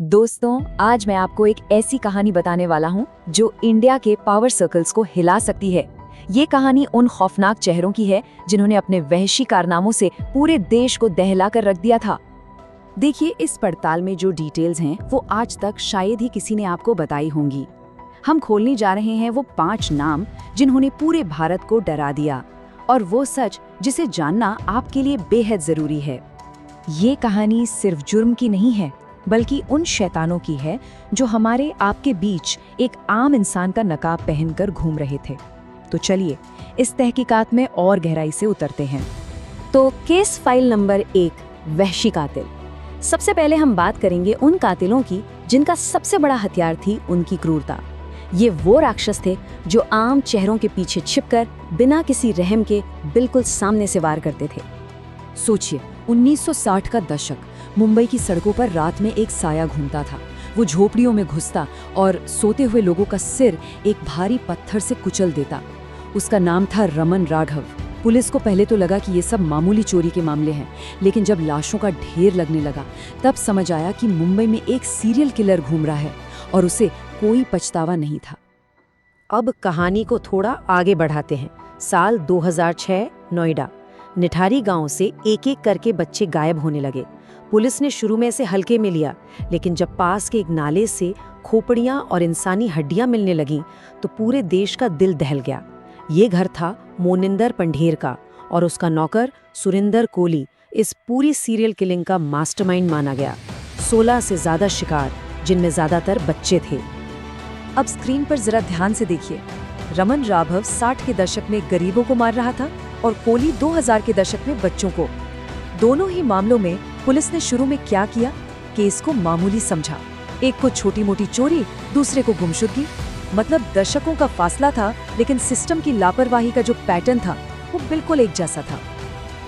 दोस्तों, आज मैं आपको एक ऐसी कहानी बताने वाला हूँ जो इंडिया के पावर सर्कल्स को हिला सकती है। ये कहानी उन खौफनाक चेहरों की है जिन्होंने अपने वहशी कारनामों से पूरे देश को दहला कर रख दिया था। देखिए, इस पड़ताल में जो डिटेल्स हैं वो आज तक शायद ही किसी ने आपको बताई होंगी। हम खोलने जा रहे हैं वो 5 नाम जिन्होंने पूरे भारत को डरा दिया, और वो सच जिसे जानना आपके लिए बेहद जरूरी है। ये कहानी सिर्फ जुर्म की नहीं है, बल्कि उन शैतानों की है जो हमारे आपके बीच एक आम इंसान का नकाब पहनकर घूम रहे थे। तो चलिए इस तहकीकात में और गहराई से उतरते हैं। तो केस फाइल नंबर 1, वहशी कातिल। सबसे पहले हम बात करेंगे उन कातिलों की जिनका सबसे बड़ा हथियार थी उनकी क्रूरता। ये वो राक्षस थे जो आम चेहरों के पीछे छिपकर बिना किसी रहम के बिल्कुल सामने से वार करते थे। सोचिए, 1960 का दशक, मुंबई की सड़कों पर रात में एक साया घूमता था। वो झोपड़ियों में घुसता और सोते हुए लोगों का सिर एक भारी पत्थर से कुचल देता। उसका नाम था रमन राघव। पुलिस को पहले तो लगा कि ये सब मामूली चोरी के मामले हैं, लेकिन जब लाशों का ढेर लगने लगा तब समझ आया कि मुंबई में एक सीरियल किलर घूम रहा है और उसे कोई पछतावा नहीं था। अब कहानी को थोड़ा आगे बढ़ाते हैं। साल 2006, नोएडा। निठारी गांव से एक एक करके बच्चे गायब होने लगे। पुलिस ने शुरू में इसे हल्के में लिया, लेकिन जब पास के एक नाले से खोपड़ियां और इंसानी हड्डियां मिलने लगीं तो पूरे देश का दिल दहल गया। ये घर था मोनिंदर पंढेर का, और उसका नौकर सुरिंदर कोहली इस पूरी सीरियल किलिंग का मास्टरमाइंड माना गया। 16 से ज्यादा शिकार, जिनमें ज्यादातर बच्चे थे। अब स्क्रीन पर जरा ध्यान से देखिए। रमन राघव 60 के दशक में गरीबों को मार रहा था और कोहली 2000 के दशक में बच्चों को। दोनों ही मामलों में पुलिस ने शुरू में क्या किया, केस को मामूली समझा। एक को छोटी मोटी चोरी, दूसरे को गुमशुदगी। मतलब दशकों का फासला था, लेकिन सिस्टम की लापरवाही का जो पैटर्न था वो बिल्कुल एक जैसा था।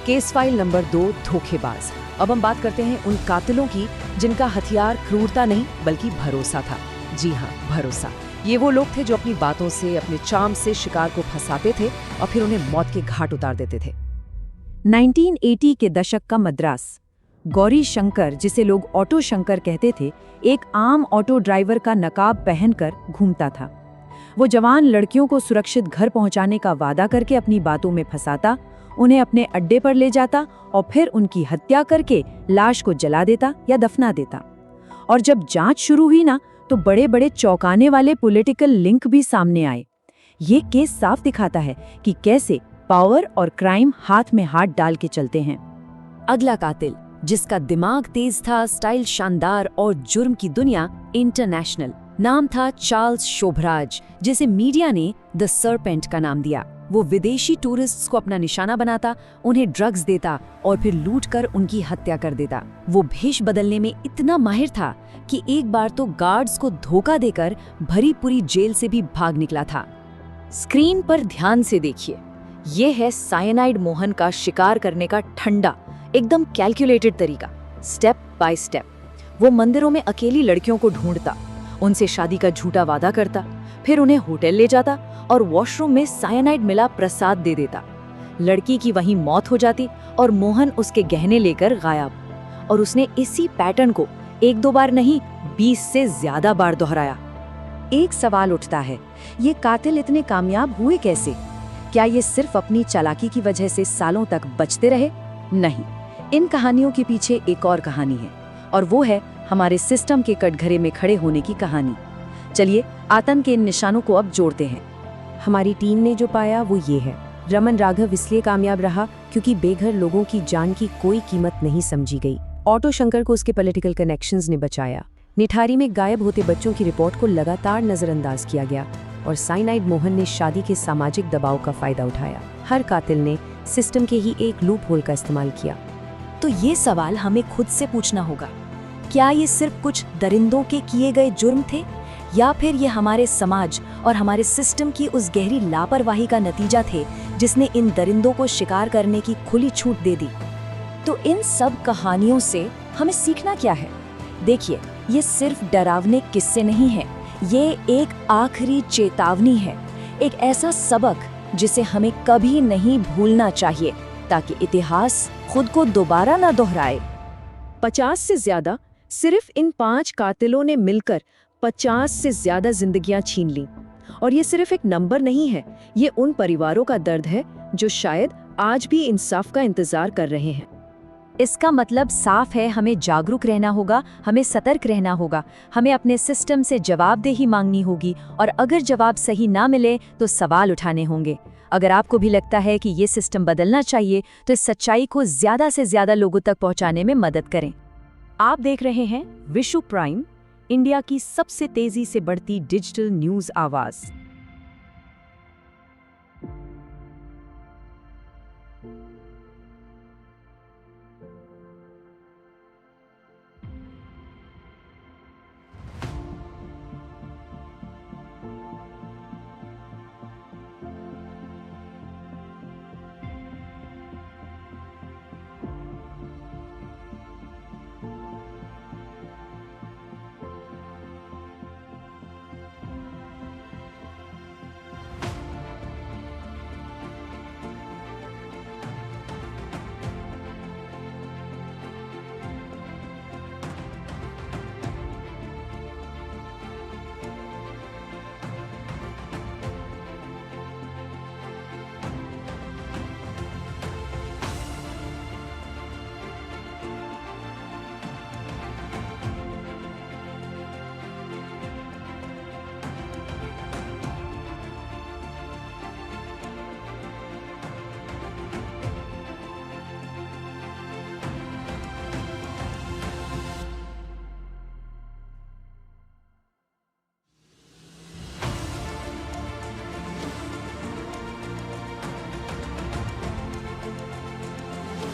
केस फाइल नंबर 2, धोखेबाज। अब हम बात करते हैं उन कातिलों की जिनका हथियार क्रूरता नहीं बल्कि भरोसा था। जी हाँ, भरोसा। ये वो लोग थे जो अपनी बातों से, अपने चार्म से शिकार को फंसाते थे और फिर उन्हें मौत के घाट उतार देते थे। 1980 के दशक का मद्रास। गौरी शंकर, जिसे लोग ऑटो शंकर कहते थे, एक आम ऑटो ड्राइवर का नकाब पहनकर घूमता था। वो जवान लड़कियों को सुरक्षित घर पहुंचाने का वादा करके अपनी बातों में फंसाता, उन्हें अपने अड्डे पर ले जाता और फिर उनकी हत्या करके लाश को जला देता या दफना देता। और जब जांच शुरू हुई ना, तो बड़े बड़े चौंकाने वाले पॉलिटिकल लिंक भी सामने आए। ये केस साफ दिखाता है कि कैसे पावर और क्राइम हाथ में हाथ डाल के चलते हैं। अगला कातिल, जिसका दिमाग तेज था, स्टाइल शानदार और जुर्म की दुनिया इंटरनेशनल। नाम था चार्ल्स शोभराज, जिसे मीडिया ने द सर्पेंट का नाम दिया। वो विदेशी टूरिस्ट्स को अपना निशाना बनाता, उन्हें ड्रग्स देता और फिर लूट कर उनकी हत्या कर देता। वो भेष बदलने में इतना माहिर था कि एक बार तो गार्ड्स को धोखा देकर भरी पूरी जेल से भी भाग निकला था। स्क्रीन पर ध्यान से देखिए, ये है साइनाइड मोहन का शिकार करने का ठंडा, एकदम कैलकुलेटेड तरीका, स्टेप बाय स्टेप। वो मंदिरों में अकेली लड़कियों को ढूंढता, उनसे शादी का झूठा वादा करता, फिर उन्हें होटल ले जाता और वॉशरूम में साइनाइड मिला प्रसाद दे देता। लड़की की वहीं मौत हो जाती और मोहन उसके गहने लेकर गायब। और उसने इसी पैटर्न को 1-2 बार नहीं, 20 से ज्यादा बार दोहराया। एक सवाल उठता है, ये कातिल इतने कामयाब हुए कैसे? क्या ये सिर्फ अपनी चालाकी की वजह से सालों तक बचते रहे? नहीं, इन कहानियों के पीछे एक और कहानी है, और वो है हमारे सिस्टम के कटघरे में खड़े होने की कहानी। चलिए आतंक के इन निशानों को अब जोड़ते हैं। हमारी टीम ने जो पाया वो ये है। रमन राघव इसलिए कामयाब रहा क्योंकि बेघर लोगों की जान की कोई कीमत नहीं समझी गई। ऑटो शंकर को उसके पॉलिटिकल कनेक्शंस ने बचाया। निठारी में गायब होते बच्चों की रिपोर्ट को लगातार नजरअंदाज किया गया, और साइनाइड मोहन ने शादी के सामाजिक दबाव का फायदा उठाया। हर कातिल ने सिस्टम के ही एक लूप होल का इस्तेमाल किया। तो ये सवाल हमें खुद से पूछना होगा, क्या ये सिर्फ कुछ दरिंदों के किए गए जुर्म थे, या फिर ये हमारे समाज और हमारे सिस्टम की उस गहरी लापरवाही का नतीजा थे जिसने इन दरिंदों को शिकार करने की खुली छूट दे दी? तो इन सब कहानियों से हमें सीखना क्या है? देखिए, ये सिर्फ डरावने किस्से नहीं हैं, ये एक आखिरी चेतावनी है, एक ऐसा सबक जिसे हमें कभी नहीं भूलना चाहिए, ताकि इतिहास खुद को दोबारा न दोहराए। 50 से ज्यादा सिर्फ इन 5 कातिलों ने मिलकर 50 से ज्यादा जिंदगियां छीन ली। और ये सिर्फ एक नंबर नहीं है, ये उन परिवारों का दर्द है जो शायद आज भी इंसाफ का इंतजार कर रहे हैं। इसका मतलब साफ है, हमें जागरूक रहना होगा, हमें सतर्क रहना होगा, हमें अपने सिस्टम से जवाबदेही मांगनी होगी, और अगर जवाब सही ना मिले तो सवाल उठाने होंगे। अगर आपको भी लगता है कि ये सिस्टम बदलना चाहिए तो इस सच्चाई को ज़्यादा से ज़्यादा लोगों तक पहुंचाने में मदद करें। आप देख रहे हैं विश्व प्राइम, इंडिया की सबसे तेजी से बढ़ती डिजिटल न्यूज़ आवाज़।